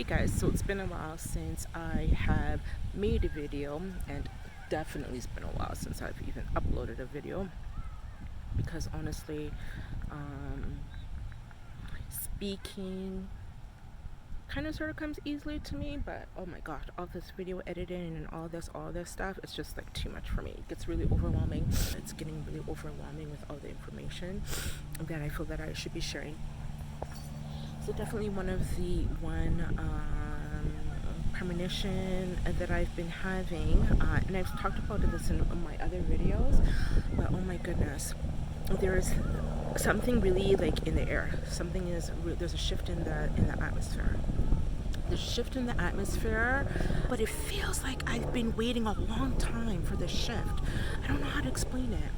Hey guys, so it's been a while since I have made a video, and definitely it's been a while since I've even uploaded a video, because honestly, speaking kind of sort of comes easily to me, but oh my god, all this video editing and all this stuff, it's just like too much for me. It gets really overwhelming. It's getting really overwhelming with all the information that I feel that I should be sharing. So definitely one premonition that I've been having, and I've talked about this in my other videos, but oh my goodness, there's something really like in the air. There's a shift in the atmosphere. There's a shift in the atmosphere, but it feels like I've been waiting a long time for this shift. I don't know how to explain it.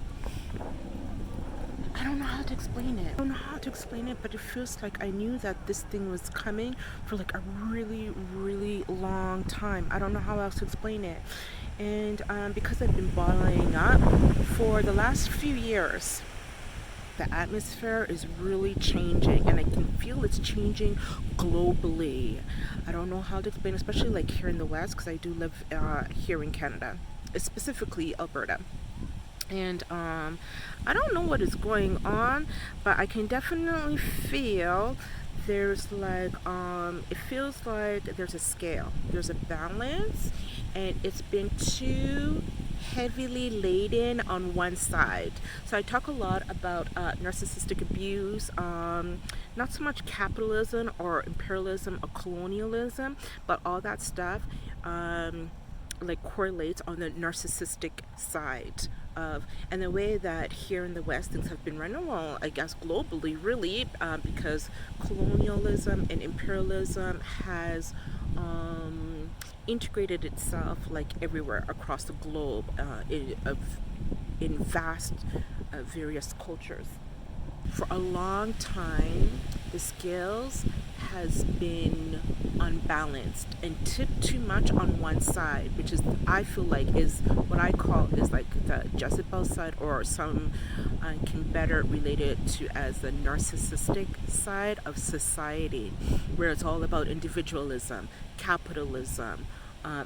I don't know how to explain it, but it feels like I knew that this thing was coming for like a really, really long time. I don't know how else to explain it. And because I've been bottling up for the last few years, the atmosphere is really changing, and I can feel it's changing globally. I don't know how to explain, especially like here in the West, because I do live here in Canada, specifically Alberta. And I don't know what is going on, but I can definitely feel there's like it feels like there's a scale, there's a balance, and it's been too heavily laden on one side. So I talk a lot about narcissistic abuse, not so much capitalism or imperialism or colonialism, but all that stuff like correlates on the narcissistic side of, and the way that here in the West things have been run, well, I guess globally, really, because colonialism and imperialism has integrated itself like everywhere across the globe, in vast various cultures. For a long time, the scales has been unbalanced and tipped too much on one side, which is, I feel like, is what I call is like the Jezebel side, or some can better relate it to as the narcissistic side of society, where it's all about individualism, capitalism,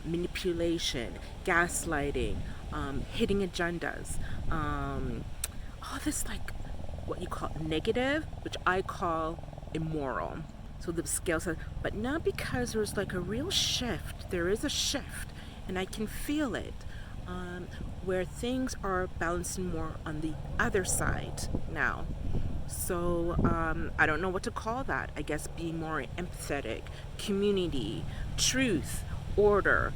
manipulation, gaslighting, hitting agendas, all this like what you call negative, which I call immoral. So the scale says, but not because there's like a real shift. There is a shift, and I can feel it, where things are balancing more on the other side now. So I don't know what to call that. I guess being more empathetic, community, truth, order,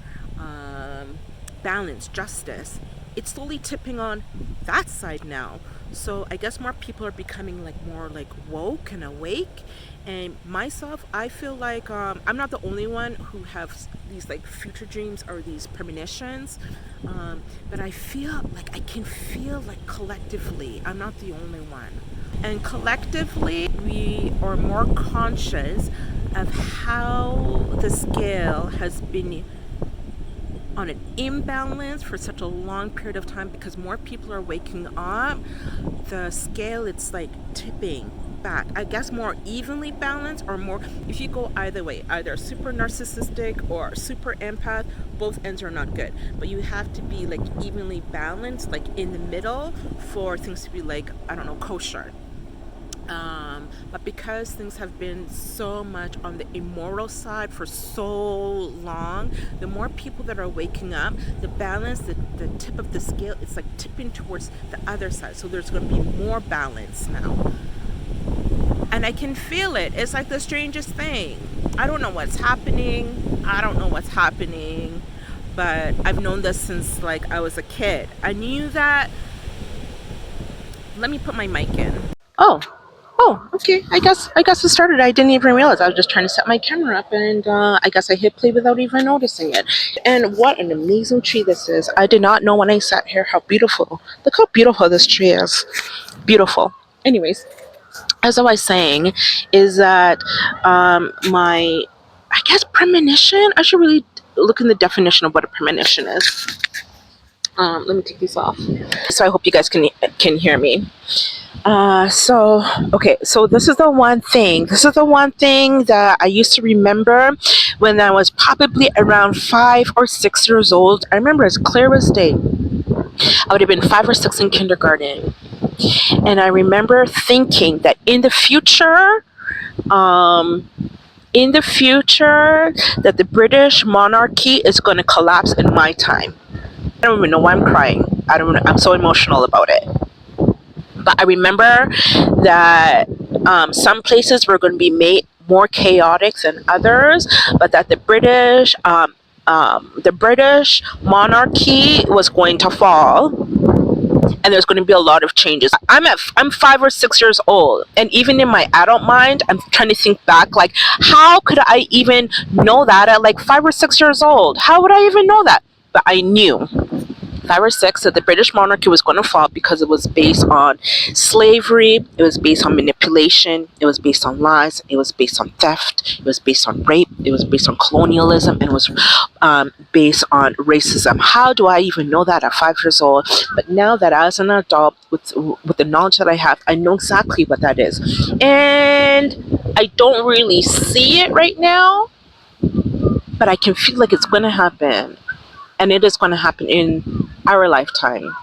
balance, justice. It's slowly tipping on that side now. So I guess more people are becoming like more like woke and awake. And myself, I feel like I'm not the only one who have these like future dreams or these premonitions, but I feel like I can feel like collectively I'm not the only one, and collectively we are more conscious of how the scale has been on an imbalance for such a long period of time, because more people are waking up. The scale, it's like tipping back, I guess, more evenly balanced, or more, if you go either way, either super narcissistic or super empath, both ends are not good, but you have to be like evenly balanced, like in the middle, for things to be like, I don't know, kosher. But because things have been so much on the immoral side for so long, the more people that are waking up, the balance, the tip of the scale, it's like tipping towards the other side. So there's going to be more balance now. And I can feel it. It's like the strangest thing. I don't know what's happening. But I've known this since like I was a kid. I knew that. Let me put my mic in. Oh, okay. I guess it started. I didn't even realize. I was just trying to set my camera up, and I guess I hit play without even noticing it. And what an amazing tree this is. I did not know when I sat here how beautiful. Look how beautiful this tree is. Beautiful. Anyways, as I was saying, is that my, I guess, premonition. I should really look in the definition of what a premonition is. Let me take these off. So I hope you guys can hear me. So this is the one thing that I used to remember when I was probably around 5 or 6 years old. I remember as clear as day. I would have been 5 or 6 in kindergarten. And I remember thinking that um, in the future, that the British monarchy is going to collapse in my time. I don't even know why I'm crying. I'm so emotional about it. But I remember that some places were going to be made more chaotic than others, but that the British monarchy was going to fall, and there's going to be a lot of changes. I'm 5 or 6 years old, and even in my adult mind, I'm trying to think back, like, how could I even know that at like 5 or 6 years old? How would I even know that? But I knew 5 or 6 that the British monarchy was going to fall because it was based on slavery, it was based on manipulation, it was based on lies, it was based on theft, it was based on rape, it was based on colonialism, and it was based on racism. How do I even know that at 5 years old? But now that as an adult, with the knowledge that I have, I know exactly what that is. And I don't really see it right now, but I can feel like it's going to happen. And it is going to happen in our lifetime.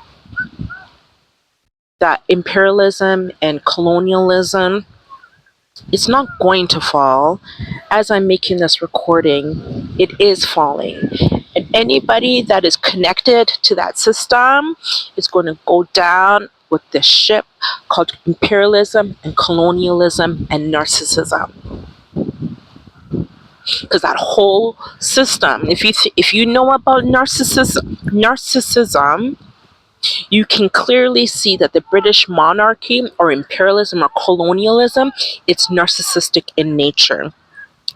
That imperialism and colonialism, it's not going to fall. As I'm making this recording, it is falling. And anybody that is connected to that system is going to go down with this ship called imperialism and colonialism and narcissism. Because that whole system, if you know about narcissism, you can clearly see that the British monarchy or imperialism or colonialism, it's narcissistic in nature.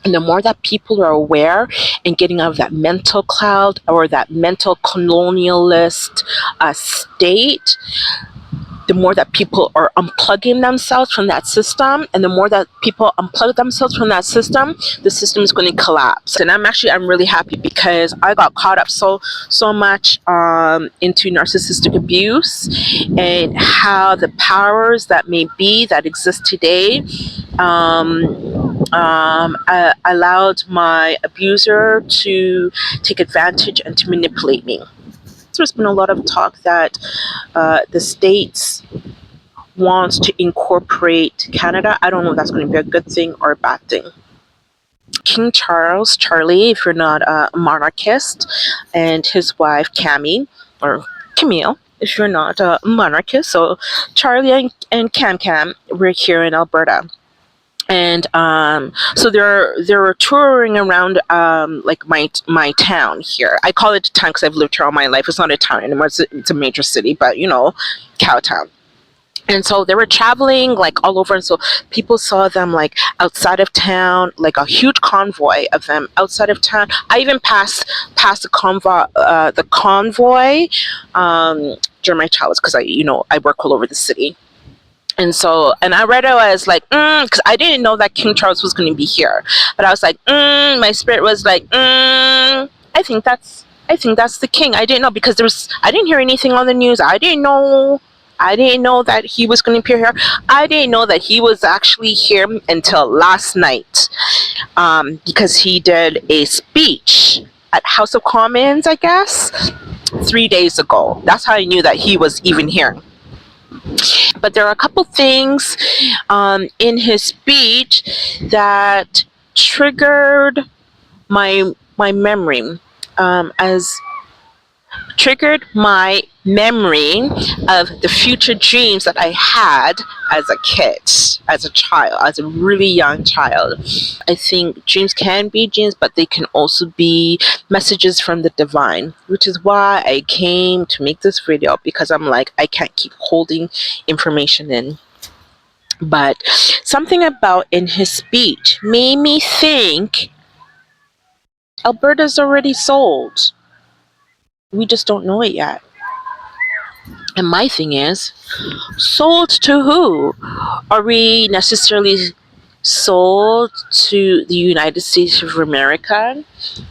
And the more that people are aware and getting out of that mental cloud or that mental colonialist state, the more that people are unplugging themselves from that system, and the more that people unplug themselves from that system, the system is going to collapse. And I'm really happy because I got caught up so much into narcissistic abuse and how the powers that may be that exist today allowed my abuser to take advantage and to manipulate me. There's been a lot of talk that the States wants to incorporate Canada. I don't know if that's going to be a good thing or a bad thing. King Charlie, if you're not a monarchist, and his wife Camille, if you're not a monarchist. So Charlie and Cam were here in Alberta. And so they were touring around like my town here. I call it a town because I've lived here all my life. It's not a town anymore. It's a major city, but cow town. And so they were traveling like all over, and so people saw them like outside of town, like a huge convoy of them outside of town. I even passed the convoy during my childhood because I work all over the city. And so, and I read it as like, because I didn't know that King Charles was going to be here, but I was like, my spirit was like, I think that's the king. I didn't know because I didn't hear anything on the news. I didn't know that he was going to appear here. I didn't know that he was actually here until last night, because he did a speech at House of Commons, I guess, 3 days ago. That's how I knew that he was even here. But there are a couple things in his speech that triggered my memory, triggered my memory of the future dreams that I had as a kid, as a child, as a really young child. I think dreams can be dreams, but they can also be messages from the divine, which is why I came to make this video, because I'm like, I can't keep holding information in. But something about in his speech made me think Alberta's already sold. We just don't know it yet. And my thing is, sold to who? Are we necessarily sold to the United States of America?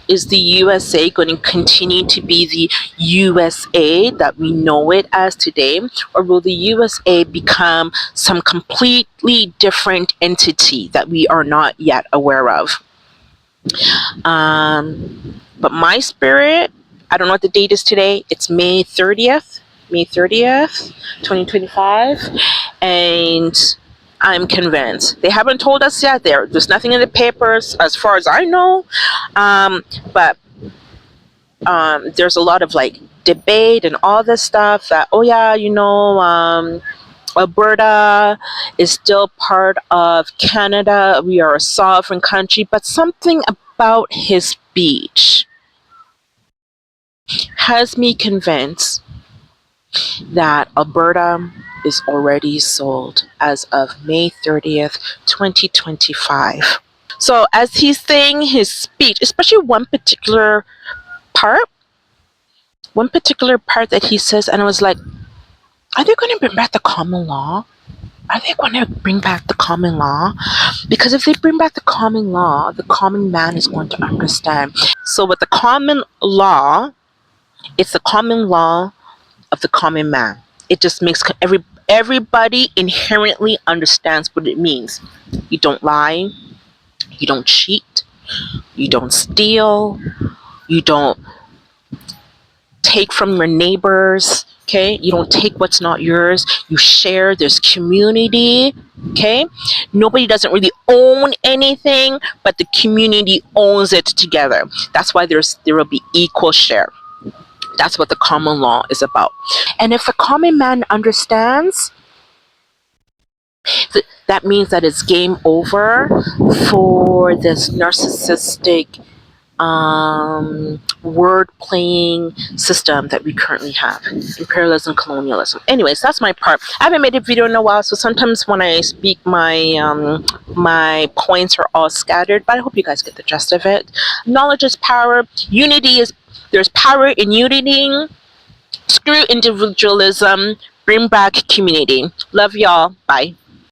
Is the USA going to continue to be the USA that we know it as today? Or will the USA become some completely different entity that we are not yet aware of? But my spirit, I don't know what the date is today. It's May 30th, 2025. And I'm convinced. They haven't told us yet. There's nothing in the papers as far as I know. But there's a lot of like debate and all this stuff that, oh yeah, Alberta is still part of Canada. We are a sovereign country, but something about his speech has me convinced that Alberta is already sold as of May 30th, 2025. So, as he's saying his speech, especially part, one particular part that he says, and I was like, are they going to bring back the common law? Are they going to bring back the common law? Because if they bring back the common law, the common man is going to understand. So, with the common law, it's the common law of the common man. It just makes everybody inherently understands what it means. You don't lie, you don't cheat, you don't steal, you don't take from your neighbors. Okay, you don't take what's not yours. You share. There's community. Okay, nobody doesn't really own anything, but the community owns it together. That's why there will be equal share. That's what the common law is about. And if the common man understands, that means that it's game over for this narcissistic word playing system that we currently have, imperialism, colonialism. Anyways, that's my part. I haven't made a video in a while, so sometimes when I speak, my points are all scattered, but I hope you guys get the gist of it. Knowledge is power. There's power in unity. Screw individualism. Bring back community. Love y'all. Bye.